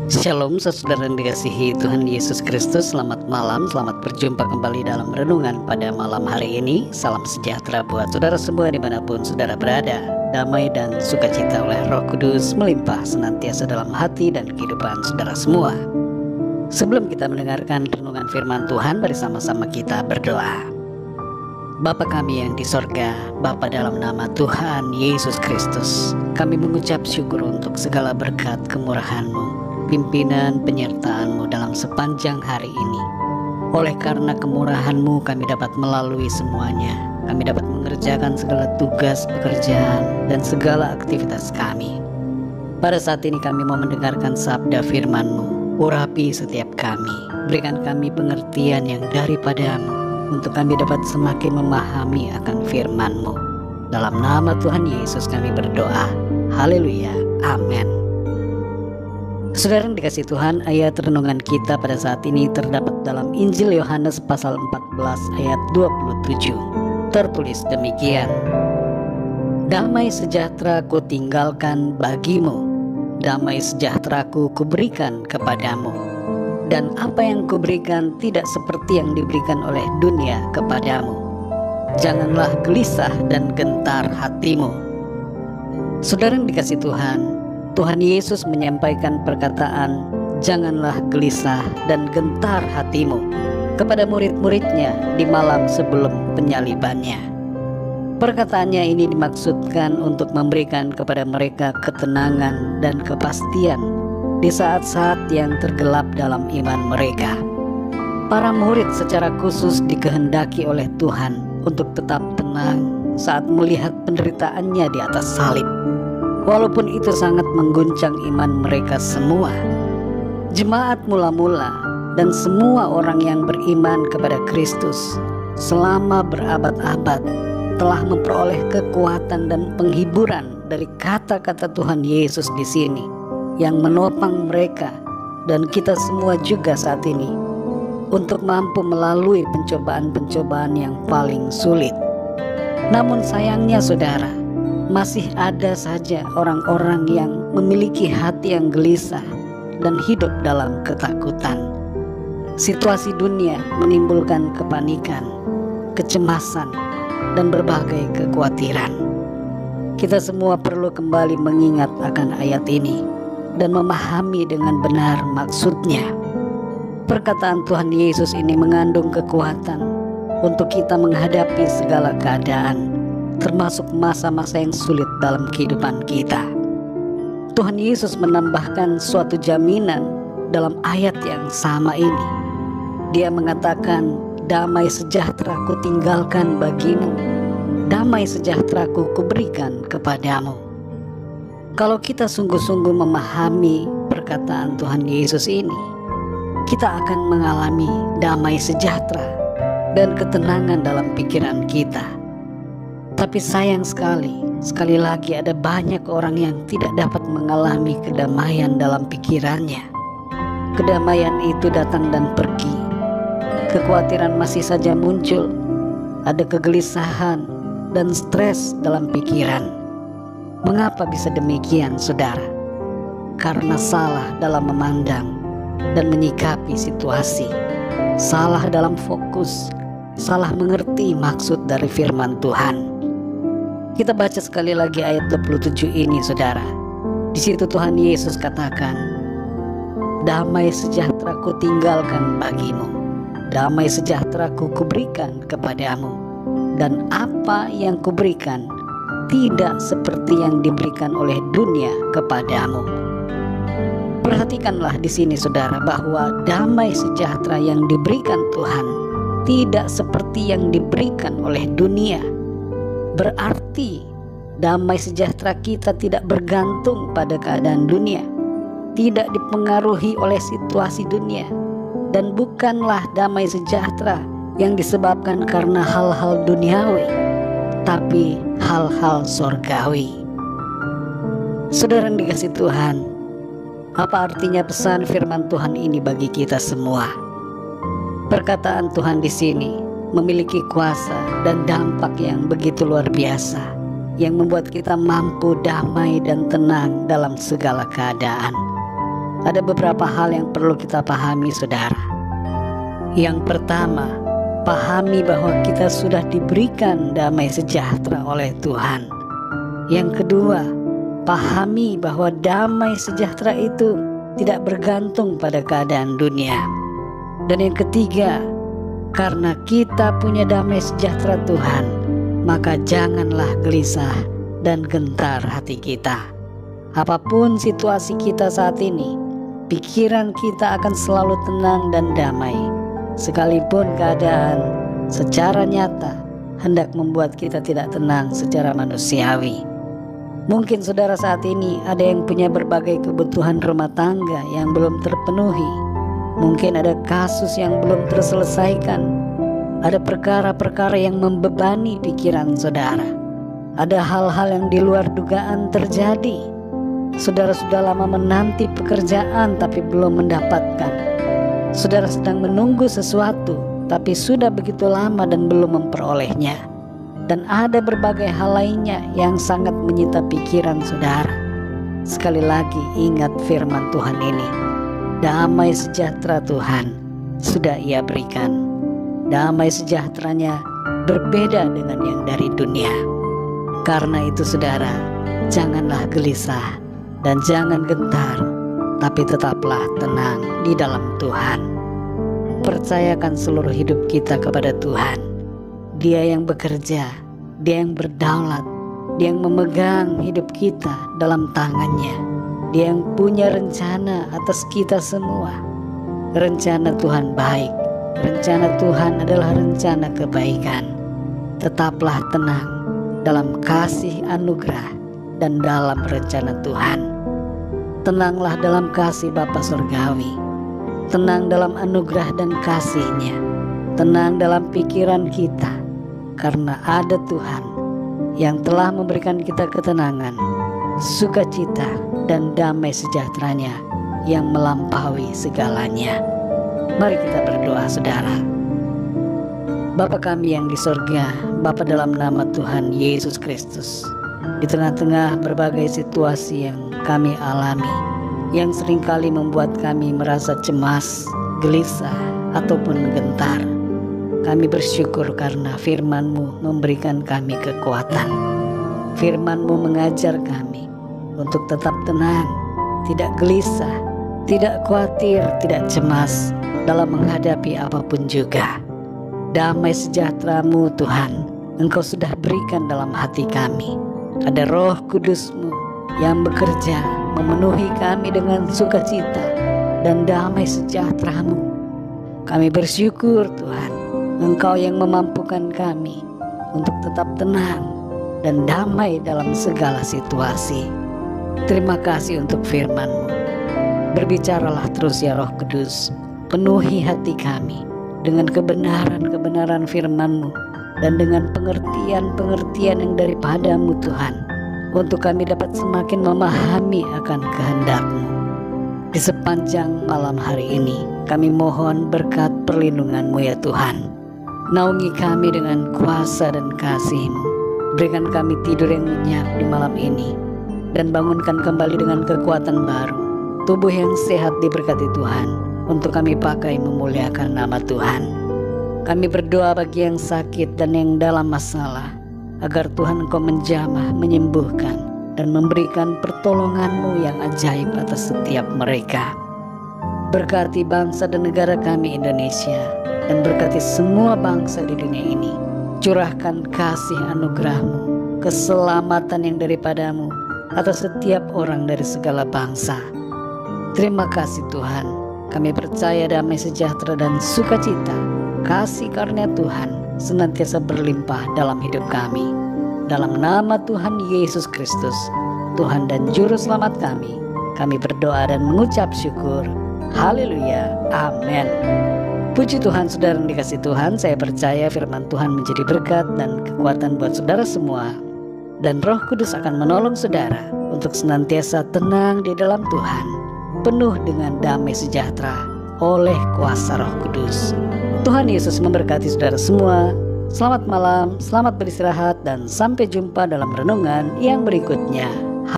Shalom saudara yang dikasihi Tuhan Yesus Kristus. Selamat malam, selamat berjumpa kembali dalam renungan pada malam hari ini. Salam sejahtera buat saudara semua dimanapun saudara berada. Damai dan sukacita oleh Roh Kudus melimpah senantiasa dalam hati dan kehidupan saudara semua. Sebelum kita mendengarkan renungan firman Tuhan, mari sama-sama kita berdoa. Bapa kami yang di sorga, Bapa dalam nama Tuhan Yesus Kristus, kami mengucap syukur untuk segala berkat kemurahan-Mu, pimpinan penyertaan-Mu dalam sepanjang hari ini. Oleh karena kemurahan-Mu kami dapat melalui semuanya. Kami dapat mengerjakan segala tugas pekerjaan dan segala aktivitas kami. Pada saat ini kami mau mendengarkan sabda firman-Mu. Urapi setiap kami, berikan kami pengertian yang daripada-Mu, untuk kami dapat semakin memahami akan firman-Mu. Dalam nama Tuhan Yesus kami berdoa. Haleluya, amin. Saudara yang dikasihi Tuhan, ayat renungan kita pada saat ini terdapat dalam Injil Yohanes pasal 14 ayat 27. Tertulis demikian: Damai sejahtera ku tinggalkan bagimu, damai sejahtera-Ku kuberikan kepadamu. Dan apa yang kuberikan tidak seperti yang diberikan oleh dunia kepadamu. Janganlah gelisah dan gentar hatimu. Saudara yang dikasihi Tuhan, Tuhan Yesus menyampaikan perkataan janganlah gelisah dan gentar hatimu kepada murid-muridnya di malam sebelum penyalibannya. Perkataannya ini dimaksudkan untuk memberikan kepada mereka ketenangan dan kepastian di saat-saat yang tergelap dalam iman mereka. Para murid secara khusus dikehendaki oleh Tuhan untuk tetap tenang saat melihat penderitaannya di atas salib, walaupun itu sangat mengguncang iman mereka semua. Jemaat mula-mula dan semua orang yang beriman kepada Kristus selama berabad-abad telah memperoleh kekuatan dan penghiburan dari kata-kata Tuhan Yesus di sini, yang menopang mereka dan kita semua juga saat ini untuk mampu melalui pencobaan-pencobaan yang paling sulit. Namun sayangnya saudara, masih ada saja orang-orang yang memiliki hati yang gelisah dan hidup dalam ketakutan. Situasi dunia menimbulkan kepanikan, kecemasan, dan berbagai kekhawatiran. Kita semua perlu kembali mengingat akan ayat ini dan memahami dengan benar maksudnya. Perkataan Tuhan Yesus ini mengandung kekuatan untuk kita menghadapi segala keadaan, termasuk masa-masa yang sulit dalam kehidupan kita. Tuhan Yesus menambahkan suatu jaminan dalam ayat yang sama ini. Dia mengatakan, damai sejahtera ku tinggalkan bagimu, damai sejahtera ku kuberikan kepadamu. Kalau kita sungguh-sungguh memahami perkataan Tuhan Yesus ini, kita akan mengalami damai sejahtera dan ketenangan dalam pikiran kita. Tapi sayang sekali lagi ada banyak orang yang tidak dapat mengalami kedamaian dalam pikirannya. Kedamaian itu datang dan pergi. Kekhawatiran masih saja muncul. Ada kegelisahan dan stres dalam pikiran. Mengapa bisa demikian, saudara? Karena salah dalam memandang dan menyikapi situasi, salah dalam fokus, salah mengerti maksud dari firman Tuhan. Kita baca sekali lagi ayat 27 ini, saudara. Di situ Tuhan Yesus katakan, damai sejahtera ku tinggalkan bagimu, damai sejahtera ku kuberikan kepadamu. Dan apa yang kuberikan tidak seperti yang diberikan oleh dunia kepadamu. Perhatikanlah di sini saudara, bahwa damai sejahtera yang diberikan Tuhan tidak seperti yang diberikan oleh dunia. Berarti damai sejahtera kita tidak bergantung pada keadaan dunia, tidak dipengaruhi oleh situasi dunia, dan bukanlah damai sejahtera yang disebabkan karena hal-hal duniawi, tapi hal-hal sorgawi. Saudara yang dikasihi Tuhan, apa artinya pesan firman Tuhan ini bagi kita semua? Perkataan Tuhan di sini memiliki kuasa dan dampak yang begitu luar biasa, yang membuat kita mampu damai dan tenang dalam segala keadaan. ada beberapa hal yang perlu kita pahami, saudara. Yang pertama, pahami bahwa kita sudah diberikan damai sejahtera oleh Tuhan. Yang kedua, pahami bahwa damai sejahtera itu tidak bergantung pada keadaan dunia. Dan yang ketiga, karena kita punya damai sejahtera Tuhan, maka janganlah gelisah dan gentar hati kita. Apapun situasi kita saat ini, pikiran kita akan selalu tenang dan damai, sekalipun keadaan secara nyata hendak membuat kita tidak tenang secara manusiawi. Mungkin saudara saat ini ada yang punya berbagai kebutuhan rumah tangga yang belum terpenuhi. Mungkin ada kasus yang belum terselesaikan. Ada perkara-perkara yang membebani pikiran saudara. Ada hal-hal yang di luar dugaan terjadi. Saudara sudah lama menanti pekerjaan tapi belum mendapatkan. Saudara sedang menunggu sesuatu tapi sudah begitu lama dan belum memperolehnya. Dan ada berbagai hal lainnya yang sangat menyita pikiran saudara. Sekali lagi ingat firman Tuhan ini. Damai sejahtera Tuhan sudah Ia berikan. Damai sejahteranya berbeda dengan yang dari dunia. Karena itu saudara, janganlah gelisah dan jangan gentar, tapi tetaplah tenang di dalam Tuhan. Percayakan seluruh hidup kita kepada Tuhan. Dia yang bekerja, Dia yang berdaulat, Dia yang memegang hidup kita dalam tangannya. Dia yang punya rencana atas kita semua. Rencana Tuhan baik. Rencana Tuhan adalah rencana kebaikan. Tetaplah tenang dalam kasih anugerah dan dalam rencana Tuhan. Tenanglah dalam kasih Bapa Surgawi. Tenang dalam anugerah dan kasih-Nya. Tenang dalam pikiran kita, karena ada Tuhan yang telah memberikan kita ketenangan, sukacita, dan damai sejahteranya yang melampaui segalanya. Mari kita berdoa, saudara. Bapa kami yang di sorga, Bapa dalam nama Tuhan Yesus Kristus, di tengah-tengah berbagai situasi yang kami alami, yang seringkali membuat kami merasa cemas, gelisah, ataupun gentar, kami bersyukur karena firman-Mu memberikan kami kekuatan. Firman-Mu mengajar kami untuk tetap tenang, tidak gelisah, tidak khawatir, tidak cemas dalam menghadapi apapun juga. Damai sejahtera-Mu Tuhan, Engkau sudah berikan dalam hati kami. Ada Roh Kudus-Mu yang bekerja memenuhi kami dengan sukacita dan damai sejahtera-Mu. Kami bersyukur Tuhan, Engkau yang memampukan kami untuk tetap tenang dan damai dalam segala situasi. Terima kasih untuk firman-Mu. Berbicaralah terus ya Roh Kudus, penuhi hati kami dengan kebenaran-kebenaran firman-Mu dan dengan pengertian-pengertian yang daripada-Mu Tuhan, untuk kami dapat semakin memahami akan kehendak-Mu. Di sepanjang malam hari ini kami mohon berkat perlindungan-Mu ya Tuhan. Naungi kami dengan kuasa dan kasih-Mu. Berikan kami tidur yang nyenyak di malam ini, dan bangunkan kembali dengan kekuatan baru. Tubuh yang sehat diberkati Tuhan, untuk kami pakai memuliakan nama Tuhan. Kami berdoa bagi yang sakit dan yang dalam masalah, agar Tuhan Engkau menjamah, menyembuhkan, dan memberikan pertolongan-Mu yang ajaib atas setiap mereka. Berkati bangsa dan negara kami Indonesia, dan berkati semua bangsa di dunia ini. Curahkan kasih anugerah-Mu, keselamatan yang daripada-Mu atas setiap orang dari segala bangsa. Terima kasih Tuhan, kami percaya damai sejahtera dan sukacita, kasih karunia Tuhan senantiasa berlimpah dalam hidup kami. Dalam nama Tuhan Yesus Kristus, Tuhan dan Juru Selamat kami berdoa dan mengucap syukur. Haleluya, amin. Puji Tuhan, saudara yang dikasih Tuhan, saya percaya firman Tuhan menjadi berkat dan kekuatan buat saudara semua. Dan Roh Kudus akan menolong saudara untuk senantiasa tenang di dalam Tuhan, penuh dengan damai sejahtera oleh kuasa Roh Kudus. Tuhan Yesus memberkati saudara semua. Selamat malam, selamat beristirahat, dan sampai jumpa dalam renungan yang berikutnya.